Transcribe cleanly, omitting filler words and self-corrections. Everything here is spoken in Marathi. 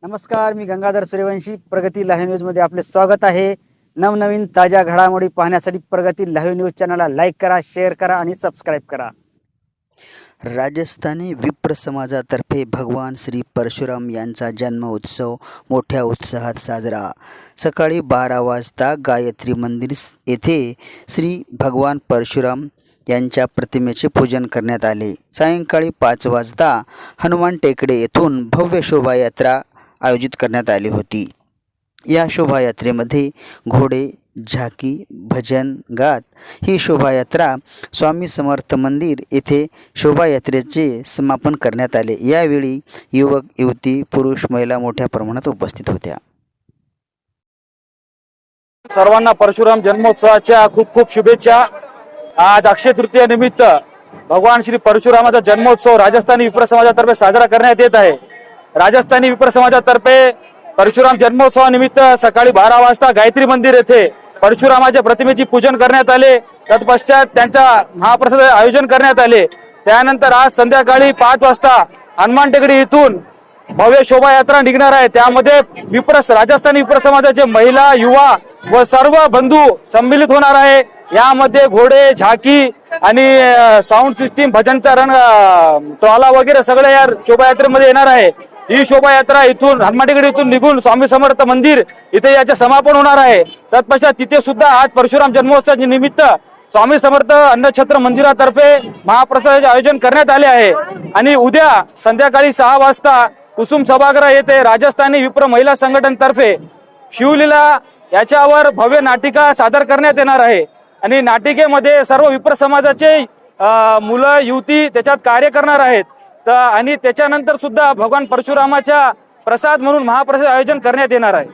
नमस्कार, मी गंगाधर सूर्यवंशी. प्रगती लाईव्ह न्यूजमध्ये आपले स्वागत आहे. नवनवीन ताज्या घडामोडी पाहण्यासाठी प्रगती लाईव्ह न्यूज चॅनलला लाईक करा, शेअर करा आणि सबस्क्राईब करा. राजस्थानी विप्र समाजातर्फे भगवान श्री परशुराम यांचा जन्म उत्सव मोठ्या उत्साहात साजरा. सकाळी 12 वाजता गायत्री मंदिर येथे श्री भगवान परशुराम यांच्या प्रतिमेचे पूजन करण्यात आले. सायंकाळी 5 वाजता हनुमान टेकडे येथून भव्य शोभायात्रा आयोजित करण्यात आली होती. या शोभायात्रेमध्ये घोडे, झाकी, भजन गात ही शोभायात्रा स्वामी समर्थ मंदिर येथे शोभायात्रेचे समापन करण्यात आले. यावेळी युवक, युवती, पुरुष, महिला मोठ्या प्रमाणात उपस्थित होत्या. सर्वांना परशुराम जन्मोत्सवाच्या खूप खूप शुभेच्छा. आज अक्षय तृतीया निमित्त भगवान श्री परशुरामाचा जन्मोत्सव राजस्थानी विप्र समाजातर्फे साजरा करण्यात येत आहे. राजस्थानी विप्र समाजातर्फे परशुराम जन्मोत्सवानिमित्त सकाळी 12 वाजता गायत्री मंदिर येथे परशुरामाच्या प्रतिमेचे पूजन करण्यात आले. तत्पश्चात त्यांचा महाप्रसाद आयोजन करण्यात आले. त्यानंतर आज संध्याकाळी 5 वाजता हनुमान टेकडी इथून भव्य शोभायात्रा निघणार आहे. त्यामध्ये राजस्थानी विप्र समाजाचे महिला, युवा व सर्व बंधू सम्मिलित होणार आहे. यामध्ये घोडे, झाकी आणि साऊंड सिस्टीम, भजनचा रण, टोला वगैरे सगळे या शोभायात्रेमध्ये येणार आहे. ही शोभायात्रा इथून हनुमानटेकडी इथून निघून स्वामी समर्थ मंदिर इथे याचे समापन होणार आहे. तत्पश्चात तिथे सुद्धा आज परशुराम जन्मोत्सवाच्या निमित्त स्वामी समर्थ अन्नछत्र मंदिरातर्फे महाप्रसादाचे आयोजन करण्यात आले आहे. आणि उद्या संध्याकाळी 6 वाजता कुसुम सभागृह येथे राजस्थानी विप्र महिला संघटनेतर्फे शिवलीला याच्यावर भव्य नाटिका सादर करण्यात येणार आहे. आणि नाटिकेमध्ये सर्व विप्र समाजाचे मुलं, युवती त्याच्यात कार्य करणार आहेत. आणि त्याच्यानंतर सुद्धा भगवान परशुरामाच्या प्रसाद म्हणून महाप्रसाद आयोजन करण्यात येणार आहे.